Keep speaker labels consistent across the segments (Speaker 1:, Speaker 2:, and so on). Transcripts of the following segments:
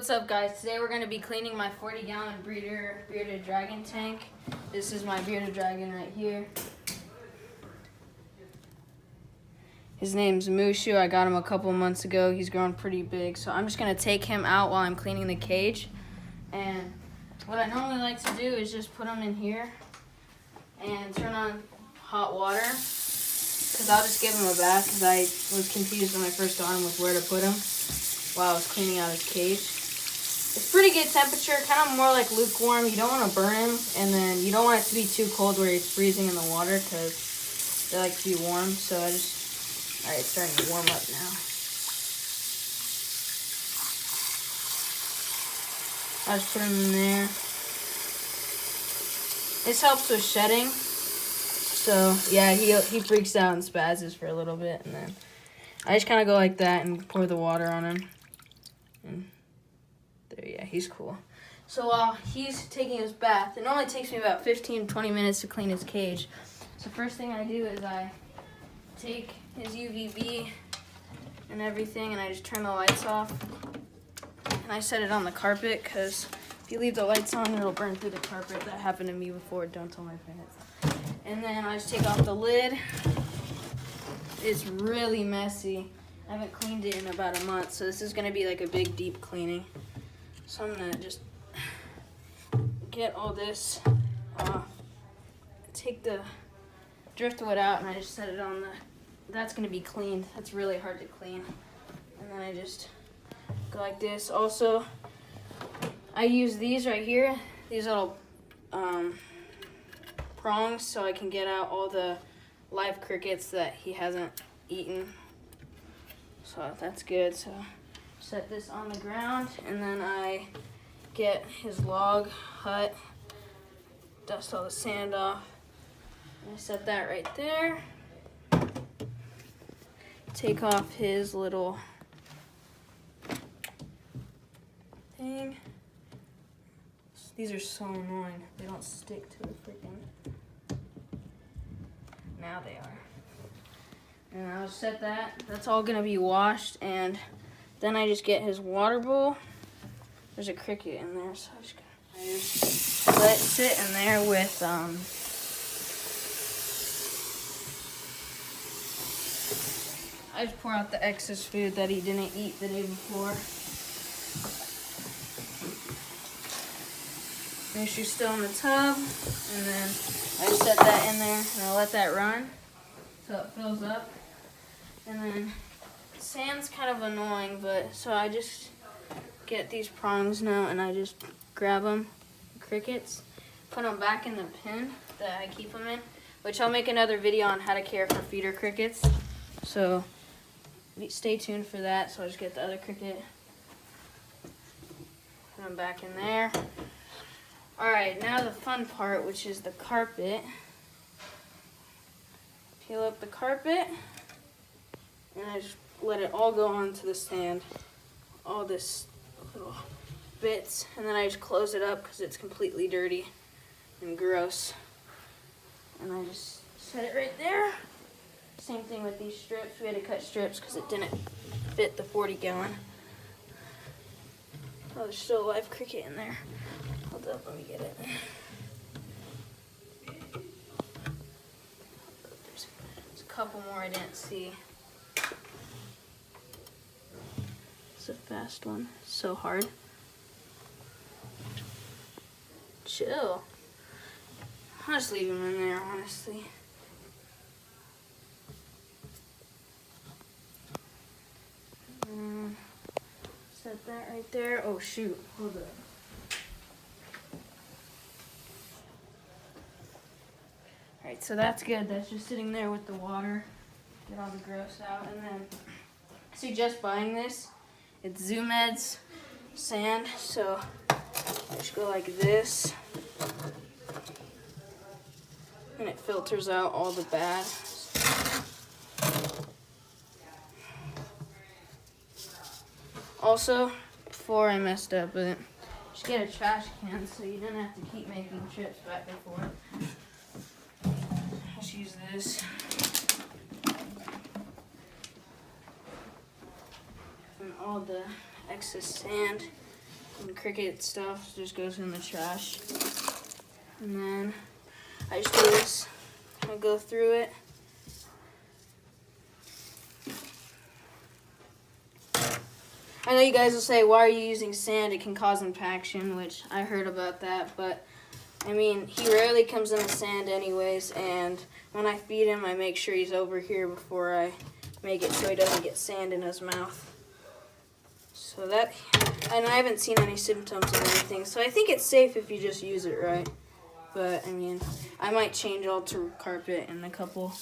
Speaker 1: What's up, guys? Today we're going to be cleaning my 40-gallon bearded dragon tank. This is my bearded dragon right here. His name's Mushu. I got him a couple months ago. He's grown pretty big. So I'm just going to take him out while I'm cleaning the cage. And what I normally like to do is just put him in here and turn on hot water. Because I'll just give him a bath because I was confused when I first got him with where to put him while I was cleaning out his cage. It's pretty good temperature, kind of more like lukewarm. You don't want to burn him, and then you don't want it to be too cold where he's freezing in the water because they like to be warm. So I just, all right, it's starting to warm up now. I just put him in there. This helps with shedding. So yeah, he freaks out and spazzes for a little bit, and then I just kind of go like that and pour the water on him. And there, yeah, he's cool. So while he's taking his bath, it only takes me about 15-20 minutes to clean his cage. So first thing I do is I take his UVB and everything, and I just turn the lights off. And I set it on the carpet because if you leave the lights on, it'll burn through the carpet. That happened to me before. Don't tell my parents. And then I just take off the lid. It's really messy. I haven't cleaned it in about a month, so this is gonna be like a big deep cleaning. So I'm gonna just get all this off, take the driftwood out, and I just set it on the, that's gonna be cleaned. That's really hard to clean. And then I just go like this. Also, I use these right here, these little prongs, so I can get out all the live crickets that he hasn't eaten. So that's good. So set this on the ground, and then I get his log hut, dust all the sand off, and I set that right there. Take off his little thing. These are so annoying. They don't stick to the freaking... Now they are. And I'll set that. That's all gonna be washed, and then I just get his water bowl. There's a cricket in there, so I just let it sit in there with I just pour out the excess food that he didn't eat the day before. Make sure you're still in the tub, and then I just set that in there, and I'll let that run so it fills up. And then sand's kind of annoying, but so I just get these prongs now, and I just grab them, crickets, put them back in the pen that I keep them in, which I'll make another video on how to care for feeder crickets. So stay tuned for that. So I just get the other cricket, put them back in there. All right, now the fun part, which is the carpet. Peel up the carpet, and I just let it all go onto the sand, all this little bits, and then I just close it up because it's completely dirty and gross. And I just set it right there. Same thing with these strips. We had to cut strips because it didn't fit the 40-gallon. Oh, there's still a live cricket in there. Hold up, let me get it. There's a couple more I didn't see. It's a fast one. It's so hard. Chill. I'll just leave him in there, honestly. Set that right there. Oh shoot, hold up. Alright, so that's good. That's just sitting there with the water. Get all the gross out. And then I suggest buying this. It's Zoo Med's sand. So I just go like this. And it filters out all the bad. Also, before I messed up, but just get a trash can so you don't have to keep making trips back and forth. Just use this. And all the excess sand And Cricut stuff just goes in the trash. And then I just do this. I go through it. I know you guys will say, why are you using sand? It can cause impaction, which I heard about that. But, I mean, he rarely comes in the sand anyways. And when I feed him, I make sure he's over here before I make it so he doesn't get sand in his mouth. So that, and I haven't seen any symptoms or anything. So I think it's safe if you just use it right. But, I mean, I might change all to carpet in a couple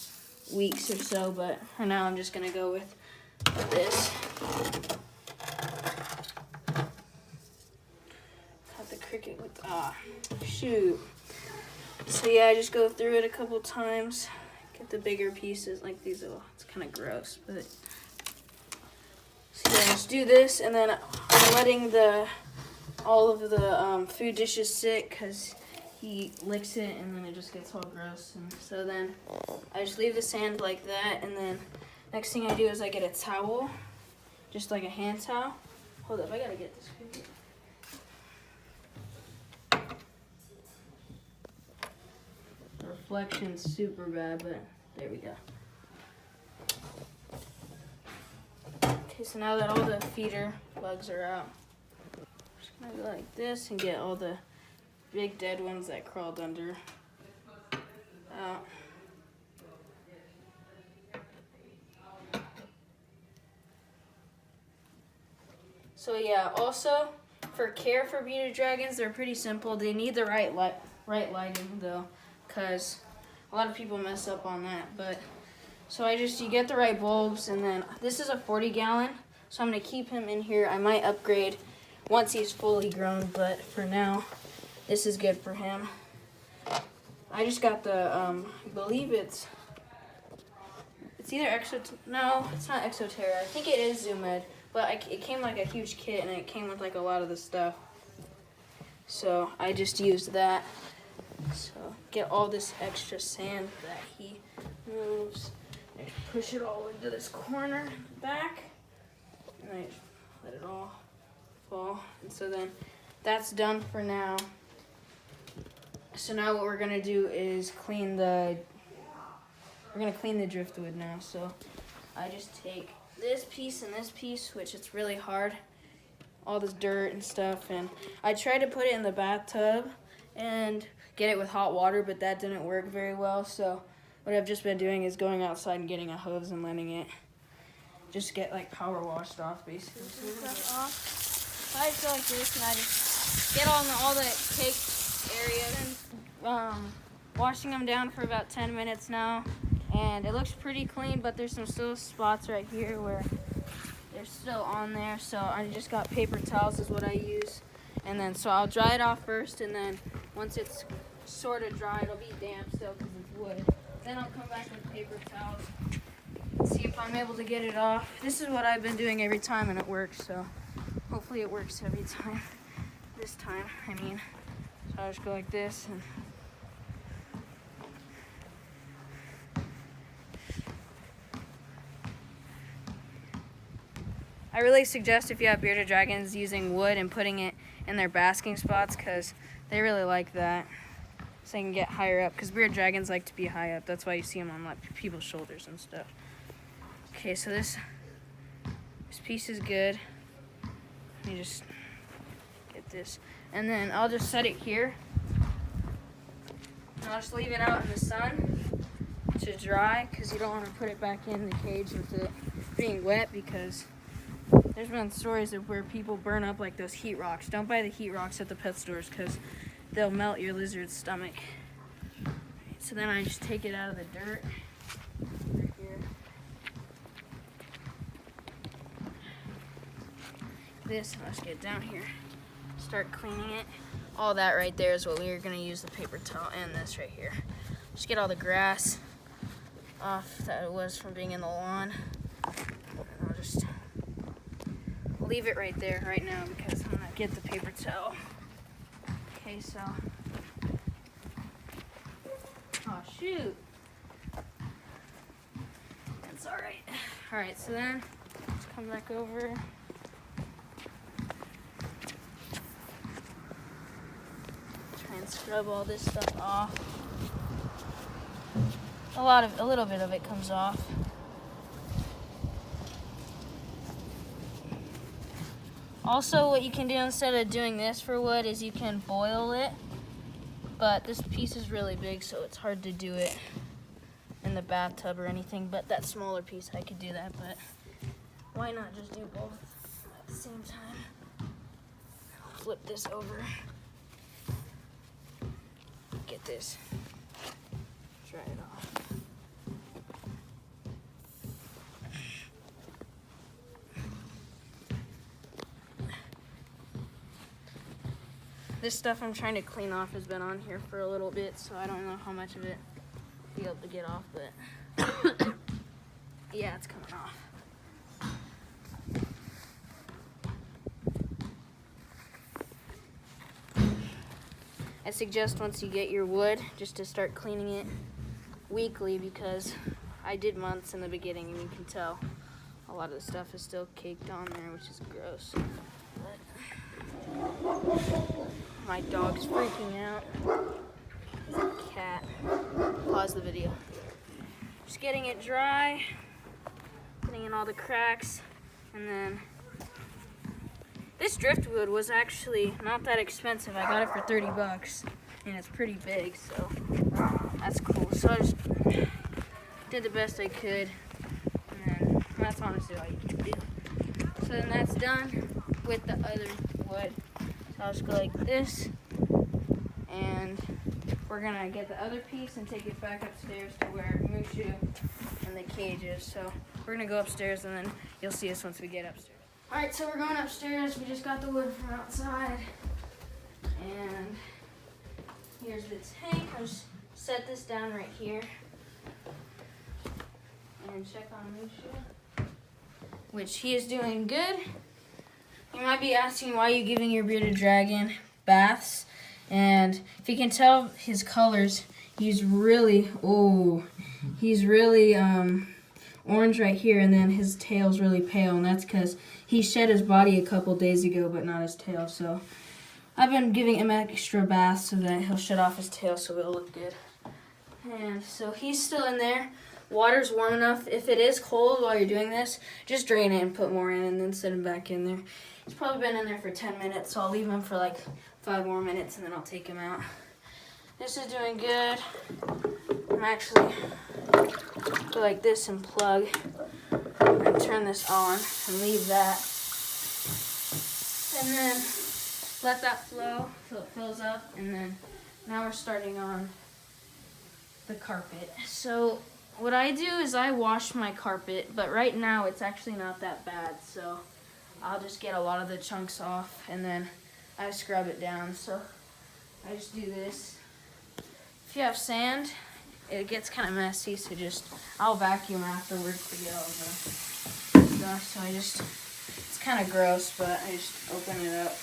Speaker 1: weeks or so. But for now, I'm just going to go with this. The Cricut with shoot. So yeah, I just go through it a couple times, get the bigger pieces like these. It's kind of gross, but so yeah, just do this, and then I'm letting all of the food dishes sit because he licks it and then it just gets all gross. And so then I just leave the sand like that, and then next thing I do is I get a towel, just like a hand towel. Hold up, I gotta get this Cricut. Reflection's super bad, but there we go. Okay, so now that all the feeder bugs are out, I'm just gonna go like this and get all the big dead ones that crawled under out. So yeah, also for care for bearded dragons, they're pretty simple. They need the right lighting though, because a lot of people mess up on that. But so you get the right bulbs, and then this is a 40-gallon, so I'm gonna keep him in here. I might upgrade once he's fully grown, but for now this is good for him. I just got the I believe it's either no, it's not Exoterra. I think it is Zoo Med, but it came like a huge kit, and it came with like a lot of the stuff, so I just used that. So get all this extra sand that he moves. I push it all into this corner back, and I let it all fall. And so then that's done for now. So now what we're gonna do is clean the driftwood now. So I just take this piece and this piece, which it's really hard, all this dirt and stuff, and I tried to put it in the bathtub and get it with hot water, but that didn't work very well. So what I've just been doing is going outside and getting a hose and letting it just get like power washed off, basically. I just go like this, and I just get on all the caked areas, and washing them down for about 10 minutes now, and it looks pretty clean, but there's some still spots right here where they're still on there. So I just got paper towels is what I use, and then so I'll dry it off first, and then once it's sort of dry, it'll be damp still because it's wood. Then I'll come back with paper towels and see if I'm able to get it off. This is what I've been doing every time, and it works, so hopefully it works every time. This time, I mean. So I'll just go like this, and I really suggest, if you have bearded dragons, using wood and putting it in their basking spots, because they really like that, so they can get higher up, because bearded dragons like to be high up. That's why you see them on like people's shoulders and stuff. Okay, so this piece is good. Let me just get this, and then I'll just set it here, and I'll just leave it out in the sun to dry, because you don't want to put it back in the cage with it being wet, because there's been stories of where people burn up like those heat rocks. Don't buy the heat rocks at the pet stores, because they'll melt your lizard's stomach. So then I just take it out of the dirt right here. This, and I'll just get down here, start cleaning it. All that right there is what we are going to use the paper towel, and this right here. Just get all the grass off that it was from being in the lawn. And I'll just leave it right there right now, because I'm going to get the paper towel. Okay, so, oh shoot, that's alright. Alright, so then, let's come back over. and scrub all this stuff off. A little bit of it comes off. Also, what you can do instead of doing this for wood is you can boil it, but this piece is really big, so it's hard to do it in the bathtub or anything, but that smaller piece, I could do that, but why not just do both at the same time? I'll flip this over. Get this. Try it off. This stuff I'm trying to clean off has been on here for a little bit, so I don't know how much of it I'll be able to get off, but yeah, it's coming off. I suggest once you get your wood, just to start cleaning it weekly, because I did months in the beginning and you can tell a lot of the stuff is still caked on there, which is gross. But my dog's freaking out. He's a cat. Pause the video. Just getting it dry, getting in all the cracks, and then this driftwood was actually not that expensive. I got it for 30 bucks, and it's pretty big, so that's cool. So I just did the best I could, and then that's honestly all you can do. So then that's done with the other wood. So I'll just go like this, and we're gonna get the other piece and take it back upstairs to where Mushu and the cage is. So we're gonna go upstairs, and then you'll see us once we get upstairs. All right, so we're going upstairs. We just got the wood from outside, and here's the tank. I'll just set this down right here and check on Mushu, which he is doing good. You might be asking, why are you giving your bearded dragon baths? And if you can tell his colors, he's really orange right here, and then his tail's really pale, and that's because he shed his body a couple days ago, but not his tail. So I've been giving him extra baths so that he'll shed off his tail so it'll look good. And so he's still in there. Water's warm enough. If it is cold while you're doing this, just drain it and put more in, and then set him back in there. He's probably been in there for 10 minutes, so I'll leave him for like 5 more minutes, and then I'll take him out. This is doing good. I'm actually go like this and plug and turn this on and leave that, and then let that flow till it fills up, and then now we're starting on the carpet. So what I do is I wash my carpet, but right now it's actually not that bad, so I'll just get a lot of the chunks off, and then I scrub it down. So I just do this. If you have sand, it gets kind of messy, so I'll vacuum afterwards to get all the stuff. So it's kind of gross, but I just open it up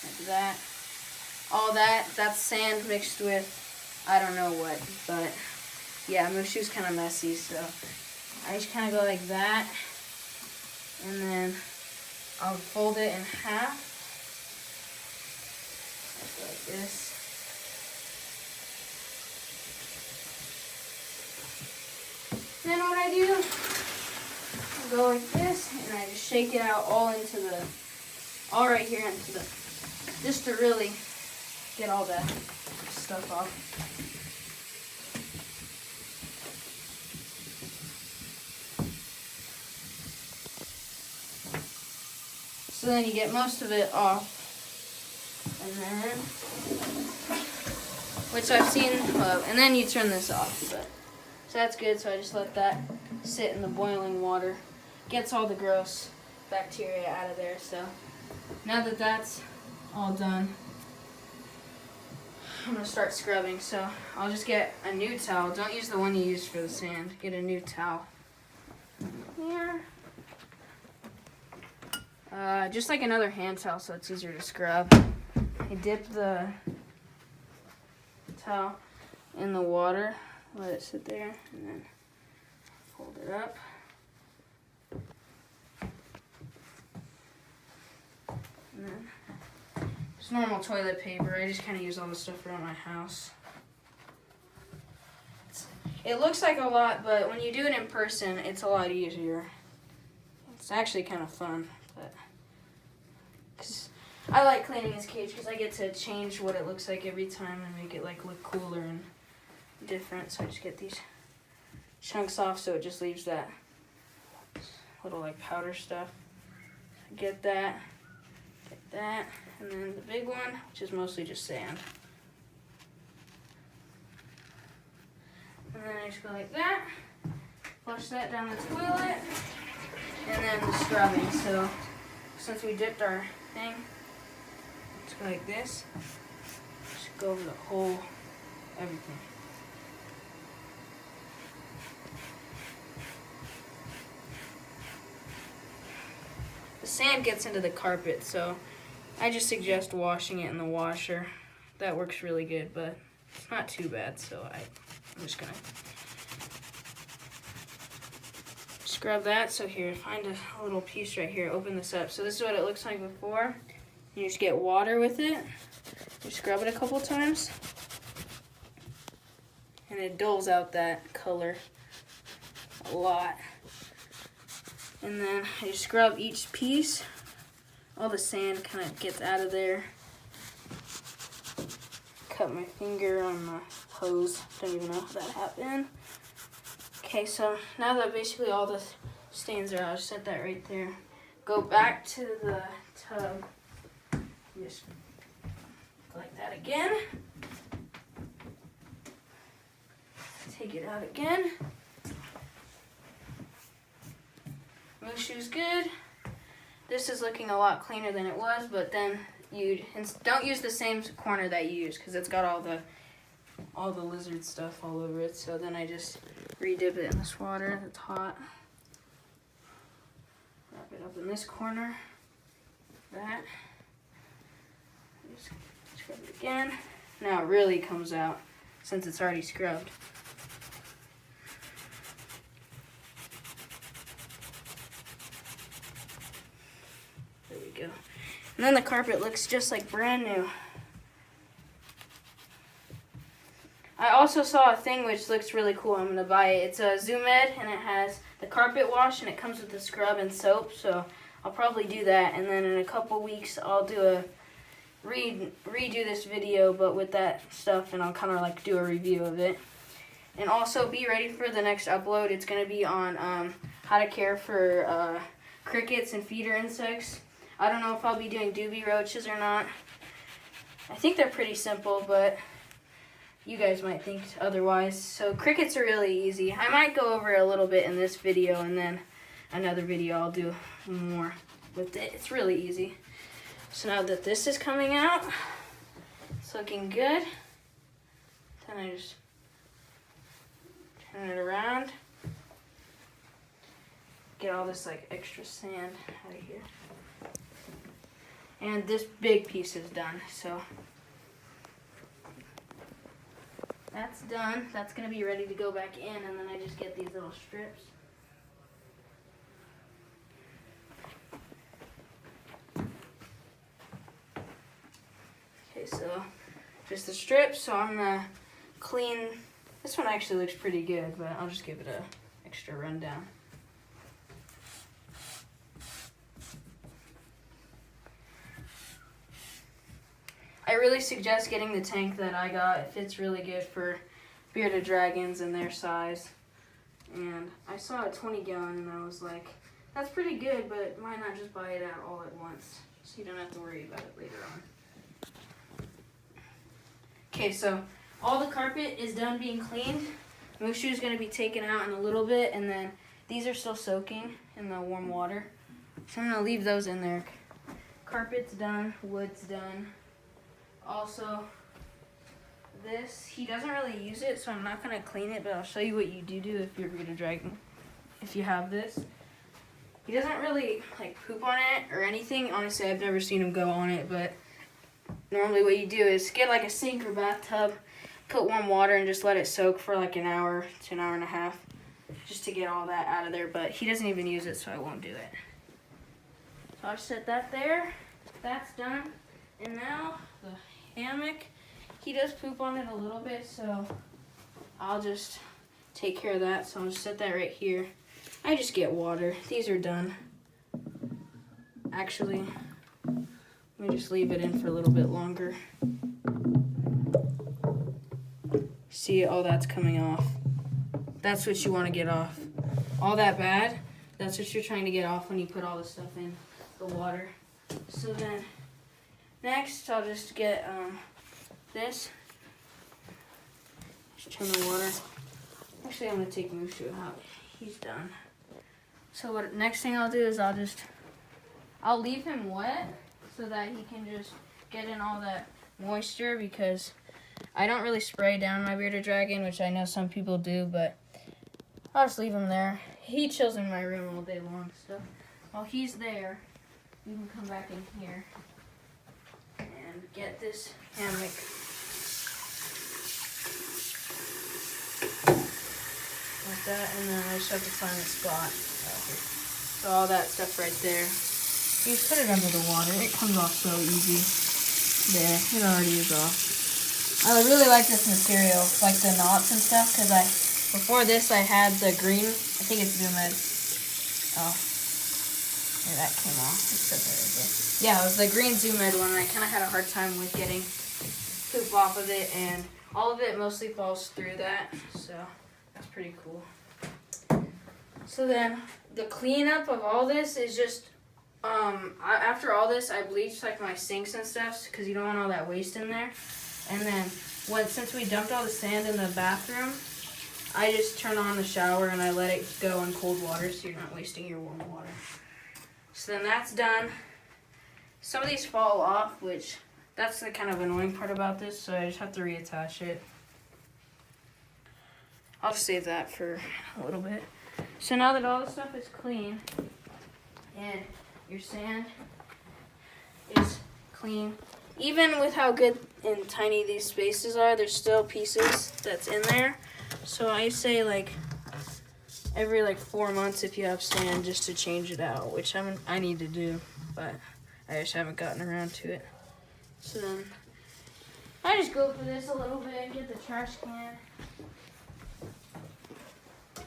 Speaker 1: like that. All that's sand mixed with I don't know what, but yeah, Mushu's kind of messy, so I just kind of go like that, and then I'll fold it in half, like this. Then what I do, I go like this, and I just shake it out all right here into the, just to really get all that stuff off. So then you get most of it off, and then, which I've seen, and then you turn this off. So that's good, so I just let that sit in the boiling water. Gets all the gross bacteria out of there, so now that that's all done, I'm gonna start scrubbing. So I'll just get a new towel. Don't use the one you used for the sand. Get a new towel. Here. Just like another hand towel, so it's easier to scrub. I dip the towel in the water, let it sit there, and then fold it up. And then It's normal toilet paper. I just kind of use all the stuff around my house. It looks like a lot, but when you do it in person, it's a lot easier. It's actually kind of fun, but 'cause I like cleaning this cage because I get to change what it looks like every time and make it like look cooler and different. So I just get these chunks off, so it just leaves that little like powder stuff. Get that, and then the big one, which is mostly just sand. And then I just go like that, flush that down the toilet, and then the scrubbing. So since we dipped our thing, let's go like this. Just go over the whole, everything. The sand gets into the carpet, so I just suggest washing it in the washer. That works really good, but it's not too bad, so I'm just gonna scrub that. So here, find a little piece right here, open this up. So this is what it looks like before. You just get water with it. You scrub it a couple times. And it dulls out that color a lot. And then I scrub each piece. All the sand kind of gets out of there. Cut my finger on the hose. Don't even know how that happened. Okay, so now that basically all the stains are out, I'll set that right there. Go back to the tub. Just go like that again. Take it out again. Moose shoe's good. This is looking a lot cleaner than it was, but then you don't use the same corner that you used because it's got all the lizard stuff all over it. So then I just re-dip it in this water that's hot. Wrap it up in this corner. That. Just scrub it again. Now it really comes out since it's already scrubbed. There we go. And then the carpet looks just like brand new. I also saw a thing which looks really cool. I'm going to buy it. It's a Zoo Med, and it has the carpet wash, and it comes with the scrub and soap. So I'll probably do that. And then in a couple weeks, I'll do a redo this video, but with that stuff, and I'll kind of like do a review of it. And also be ready for the next upload. It's going to be on how to care for crickets and feeder insects. I don't know if I'll be doing doobie roaches or not. I think they're pretty simple, but you guys might think otherwise. So crickets are really easy. I might go over a little bit in this video, and then another video I'll do more with it. It's really easy. So now that this is coming out, it's looking good. Then I just turn it around. Get all this like extra sand out of here. And this big piece is done, so that's done. That's gonna be ready to go back in, and then I just get these little strips. Okay, so just the strips, so I'm gonna clean. This one actually looks pretty good, but I'll just give it a extra rundown. I really suggest getting the tank that I got. It fits really good for bearded dragons and their size. And I saw a 20-gallon, and I was like, that's pretty good, but why not just buy it out all at once so you don't have to worry about it later on. Okay, so all the carpet is done being cleaned. Moose shoe is going to be taken out in a little bit, and then these are still soaking in the warm water. So I'm going to leave those in there. Carpet's done, wood's done. Also, this, he doesn't really use it, so I'm not going to clean it, but I'll show you what you do if you're a bearded dragon. If you have this. He doesn't really like poop on it or anything. Honestly, I've never seen him go on it, but normally what you do is get like a sink or bathtub, put warm water, and just let it soak for like an hour to an hour and a half just to get all that out of there, but he doesn't even use it, so I won't do it. So I'll set that there. That's done. And now the hammock, he does poop on it a little bit, so I'll just take care of that. So I'll just set that right here. I just get water. These are done. Actually, let me just leave it in for a little bit longer. See, all that's coming off. That's what you want to get off. All that bad, that's what you're trying to get off when you put all this stuff in the water. So then, next I'll just get this. Just turn the water. Actually, I'm going to take Mushu out. He's done. So what next thing I'll do is I'll leave him wet so that he can just get in all that moisture, because I don't really spray down my bearded dragon, which I know some people do, but I'll just leave him there. He chills in my room all day long, so while he's there, you can come back in here and get this hammock. Like that, and then I just have to find a spot. So all that stuff right there. You just put it under the water. It comes off so easy. There, it already is off. I really like this material, like the knots and stuff, because before this I had the green, I think it's Zoom Ed. Oh, yeah, that came off. Yeah, it was the green Zoom Ed one, and I kind of had a hard time with getting poop off of it, and all of it mostly falls through that, so that's pretty cool. So then, the cleanup of all this is just, after all this, I bleached like my sinks and stuff, because you don't want all that waste in there. And then, since we dumped all the sand in the bathroom, I just turn on the shower and I let it go in cold water so you're not wasting your warm water. So then that's done. Some of these fall off, which that's the kind of annoying part about this, so I just have to reattach it. I'll just save that for a little bit. So now that all the stuff is clean and your sand is clean, even with how good and tiny these spaces are, there's still pieces that's in there. So I say like every 4 months if you have sand, just to change it out, which I need to do, but I just haven't gotten around to it. So then I just go for this a little bit, get the trash can.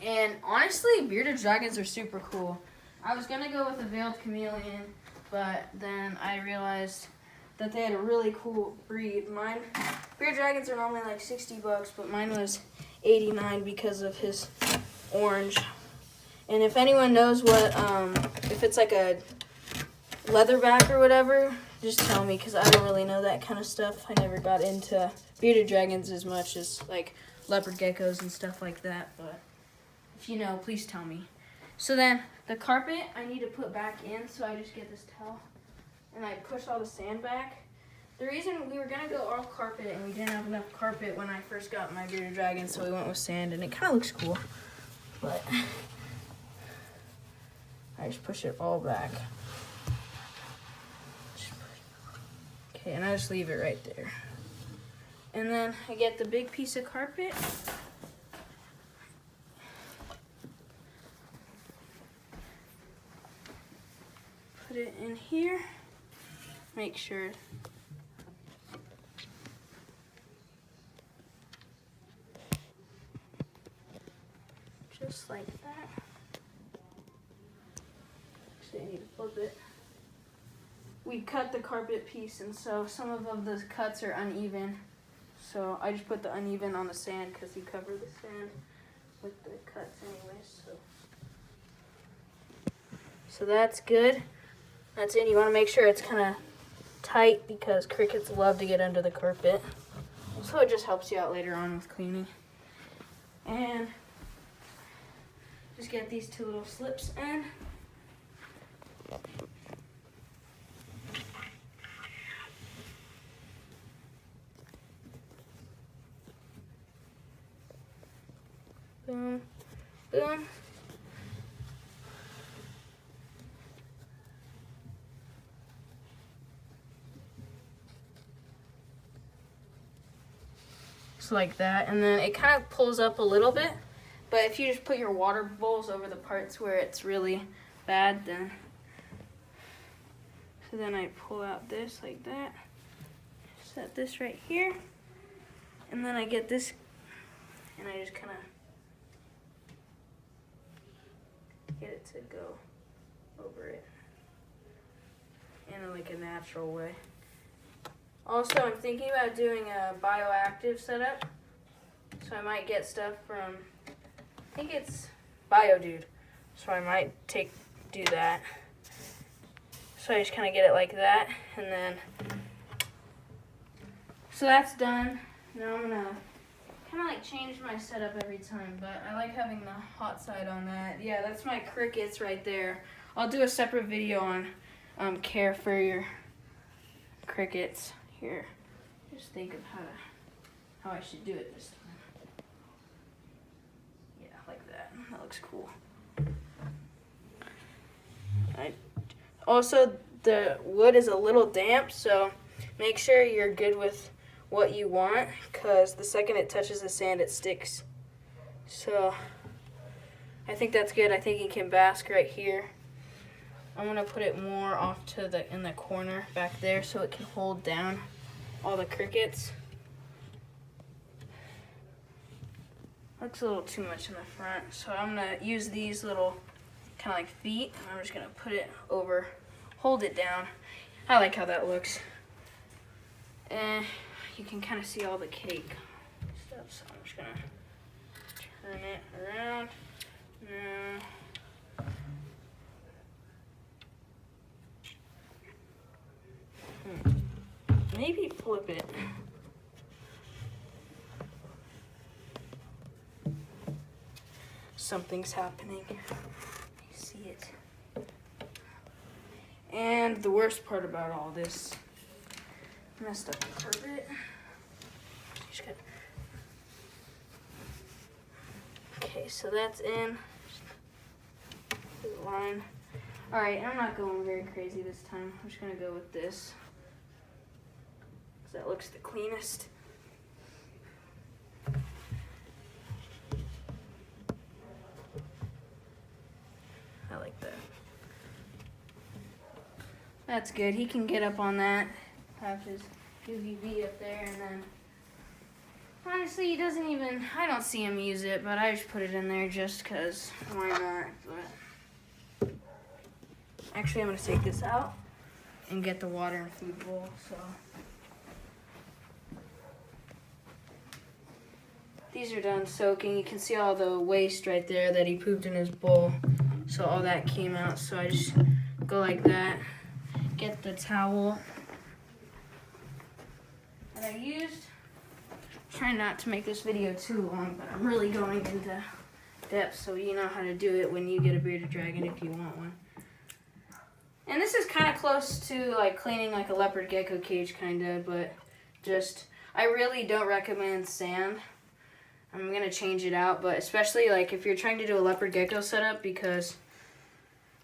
Speaker 1: And honestly, bearded dragons are super cool. I was gonna go with a veiled chameleon, but then I realized that they had a really cool breed. Bearded dragons are normally like $60, but mine was $89 because of his orange. And if anyone knows what, if it's like a leatherback or whatever, just tell me, because I don't really know that kind of stuff. I never got into bearded dragons as much as like leopard geckos and stuff like that, but if you know, please tell me. So then the carpet I need to put back in, so I just get this towel and I push all the sand back. The reason we were gonna go all carpet and we didn't have enough carpet when I first got my bearded dragon, so we went with sand, and it kind of looks cool, but I just push it all back. Okay, and I just leave it right there. And then I get the big piece of carpet. Put it in here. Make sure. Just like that. Actually, I need to flip it. We cut the carpet piece, and so some of the cuts are uneven. So I just put the uneven on the sand because you cover the sand with the cuts anyways. So that's good. That's it. You want to make sure it's kind of tight because crickets love to get under the carpet. So it just helps you out later on with cleaning. And just get these two little slips in. Boom, boom. Just like that, and then it kind of pulls up a little bit, but if you just put your water bowls over the parts where it's really bad, then I pull out this like that, set this right here, and then I get this, and I just kind of get it to go over it in like a natural way. Also, I'm thinking about doing a bioactive setup, so I might get stuff from, I think it's BioDude, so I might do that. So I just kind of get it like that, and then, so that's done. Now I'm gonna kind of like change my setup every time, but I like having the hot side on that. Yeah, that's my crickets right there. I'll do a separate video on care for your crickets. Here, just think of how I should do it this time. Yeah, like that. That looks cool. Also, the wood is a little damp, so make sure you're good with what you want, because the second it touches the sand, it sticks. So I think that's good. I think it can bask right here. I'm gonna put it more off to in the corner back there so it can hold down all the crickets. Looks a little too much in the front, so I'm gonna use these little kind of like feet, and I'm just gonna put it over, hold it down. I like how that looks. And you can kind of see all the cake stuff, so I'm just gonna turn it around. Maybe flip it. Something's happening. You see it. And the worst part about all this, messed up the carpet. Okay, so that's in. The line. Alright, I'm not going very crazy this time. I'm just gonna go with this, because that looks the cleanest. I like that. That's good. He can get up on that, have his UVB up there, and then honestly, he doesn't even, I don't see him use it, but I just put it in there just because, why not? But actually, I'm going to take this out and get the water and food bowl, so. These are done soaking. You can see all the waste right there that he pooped in his bowl. So all that came out, so I just go like that. Get the towel that I used. Try not to make this video too long, but I'm really going into depth, so you know how to do it when you get a bearded dragon if you want one. And this is kind of close to like cleaning like a leopard gecko cage kind of, but just, I really don't recommend sand. I'm going to change it out, but especially like if you're trying to do a leopard gecko setup, because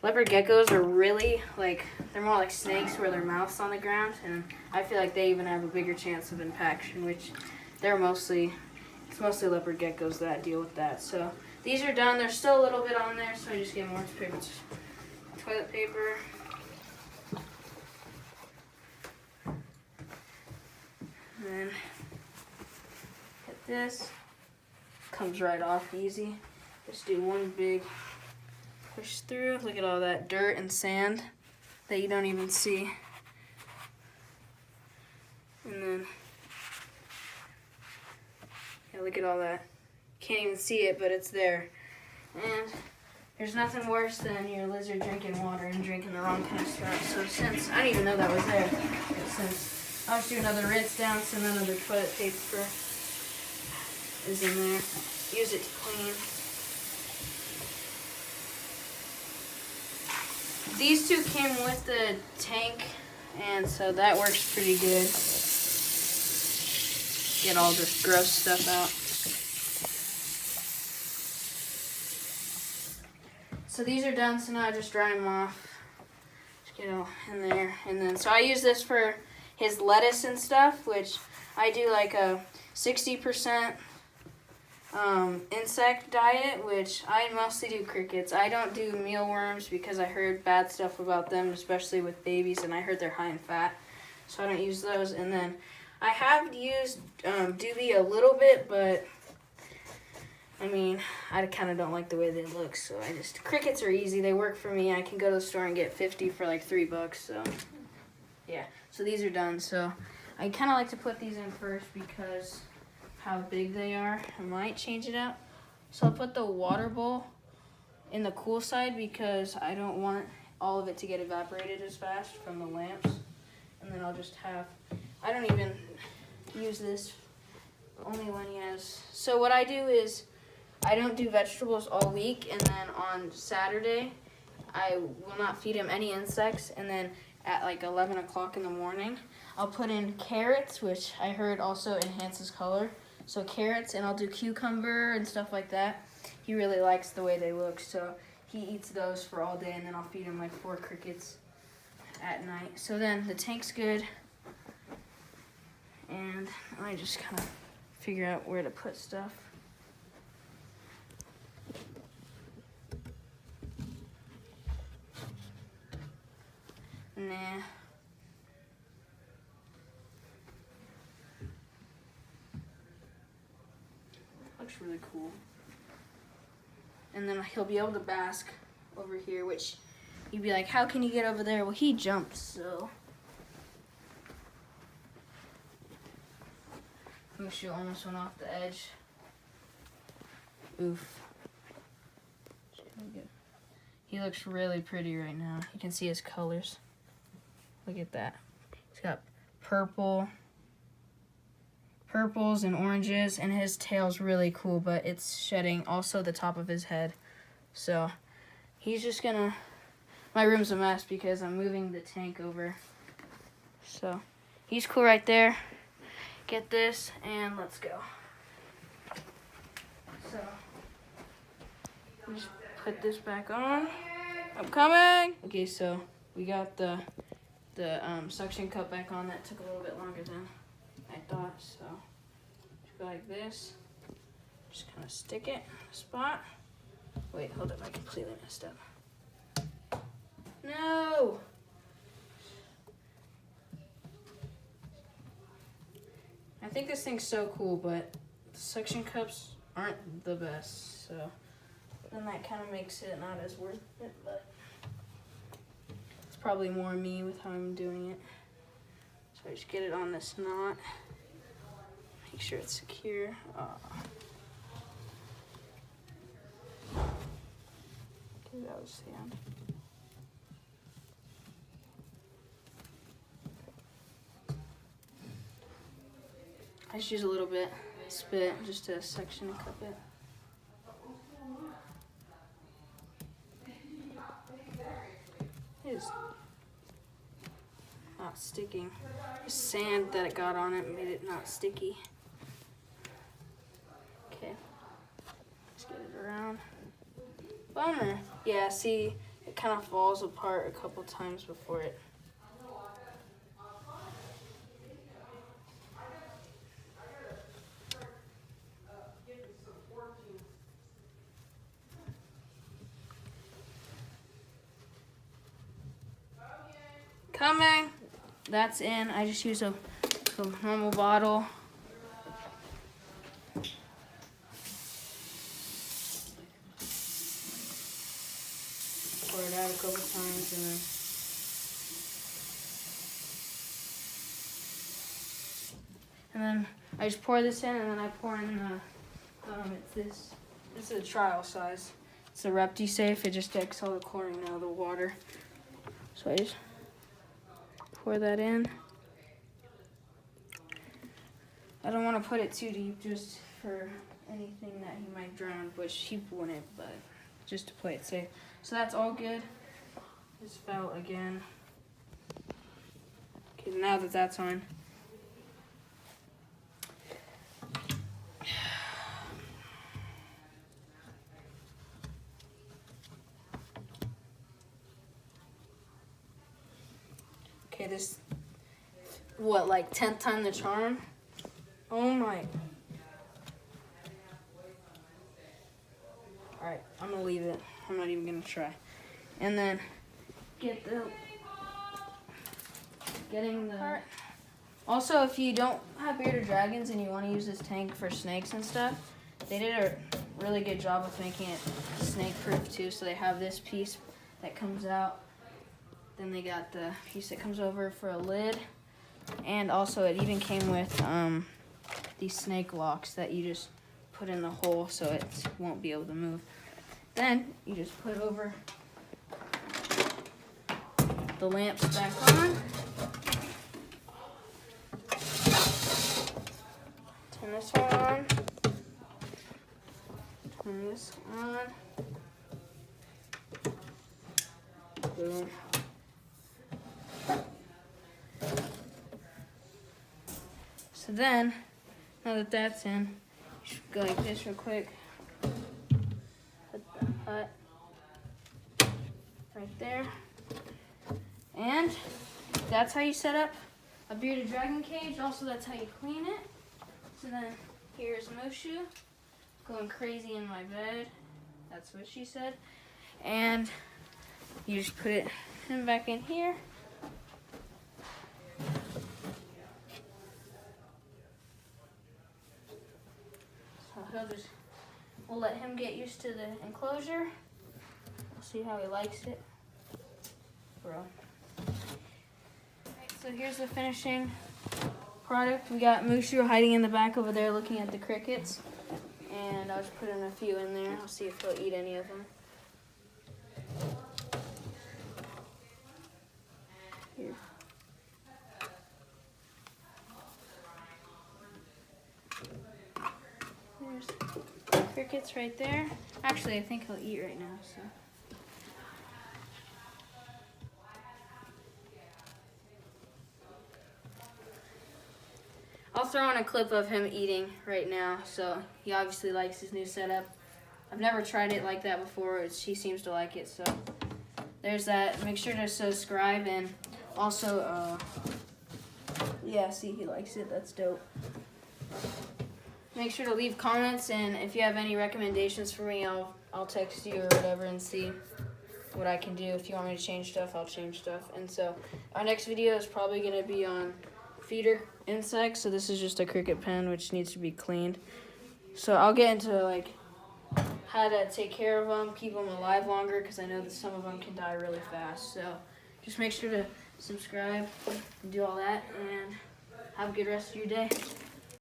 Speaker 1: leopard geckos are really like, they're more like snakes where their mouth's on the ground, and I feel like they even have a bigger chance of impaction, which it's mostly leopard geckos that deal with that. So these are done. There's still a little bit on there, so I just get more toilet paper. And then get this. Comes right off easy. Just do one big push through. Look at all that dirt and sand that you don't even see. And then, yeah, look at all that. Can't even see it, but it's there. And there's nothing worse than your lizard drinking water and drinking the wrong kind of stuff. So since, I didn't even know that was there, but since I'll just do another rinse down, so none of the toilet paper is in there. Use it to clean. These two came with the tank, and so that works pretty good. Get all this gross stuff out. So these are done, so now I just dry them off. Just get all in there. And then, so I use this for his lettuce and stuff, which I do like a 60% insect diet, which I mostly do crickets. I don't do mealworms because I heard bad stuff about them, especially with babies, and I heard they're high in fat, so I don't use those. And then I have used Doobie a little bit, but I mean, I kind of don't like the way they look, so crickets are easy. They work for me. I can go to the store and get 50 for like $3, so yeah. So these are done. So I kind of like to put these in first because how big they are. I might change it out. So I'll put the water bowl in the cool side because I don't want all of it to get evaporated as fast from the lamps. And then I'll just have, I don't even use this only when he has, so what I do is I don't do vegetables all week, and then on Saturday I will not feed him any insects, and then at like 11 o'clock in the morning I'll put in carrots, which I heard also enhances color. So carrots, and I'll do cucumber and stuff like that. He really likes the way they look, so he eats those for all day, and then I'll feed him like 4 crickets at night. So then the tank's good, and I just kind of figure out where to put stuff. Nah. Looks really cool. And then he'll be able to bask over here, which you'd be like, how can you get over there? Well, he jumps, so. Mushu almost went off the edge. Oof. He looks really pretty right now. You can see his colors. Look at that. He's got purples and oranges, and his tail's really cool, but it's shedding also the top of his head. So he's just gonna, my room's a mess because I'm moving the tank over. So he's cool right there. Get this, and let's go. So just put this back on. I'm coming. Okay, so we got the suction cup back on. That took a little bit longer than I thought. So just go like this. Just kind of stick it in a spot. Wait, hold up. I completely messed up. No. I think this thing's so cool, but the suction cups aren't the best, so then that kind of makes it not as worth it, but it's probably more me with how I'm doing it. So I just get it on this knot, make sure it's secure. Okay, that was the end. I just use a little bit spit just to section and cup it. It is not sticking. The sand that it got on it made it not sticky. Okay, let's get it around. Bummer. Yeah, see, it kind of falls apart a couple times before it. Coming. That's in. I just use a normal bottle. Pour it out a couple times and then I just pour this in, and then I pour in this is a trial size. It's a ReptiSafe. It just takes all the chlorine out of the water. So I just pour that in. I don't want to put it too deep just for anything that he might drown, which he wouldn't, but just to play it safe. So that's all good. This fell again. Okay, now that that's on. Okay, this, what, like 10th time the charm? Oh my. Alright, I'm gonna leave it. I'm not even gonna try. And then getting the Also, if you don't have bearded dragons and you want to use this tank for snakes and stuff, they did a really good job of making it snake-proof too. So they have this piece that comes out. Then they got the piece that comes over for a lid. And also it even came with these snake locks that you just put in the hole so it won't be able to move. Then you just put over the lamps back on. Turn this one on. Turn this on. Boom. So then, now that that's in, you should go like this real quick. Put the hut right there. And that's how you set up a bearded dragon cage. Also, that's how you clean it. So then, here's Mushu going crazy in my bed. That's what she said. And you just put him back in here. So we'll let him get used to the enclosure. We'll see how he likes it. Bro. Alright, so here's the finishing product. We got Mushu hiding in the back over there looking at the crickets. And I'll just put in a few in there. I'll see if he'll eat any of them. Here. There's crickets right there. Actually, I think he'll eat right now, so. I'll throw in a clip of him eating right now, so he obviously likes his new setup. I've never tried it like that before. He seems to like it, so there's that. Make sure to subscribe, and also, yeah, see, he likes it. That's dope. Make sure to leave comments, and if you have any recommendations for me, I'll text you or whatever and see what I can do. If you want me to change stuff, I'll change stuff. And so our next video is probably going to be on feeder insects. So this is just a cricket pen which needs to be cleaned. So I'll get into like how to take care of them, keep them alive longer, because I know that some of them can die really fast. So just make sure to subscribe and do all that, and have a good rest of your day.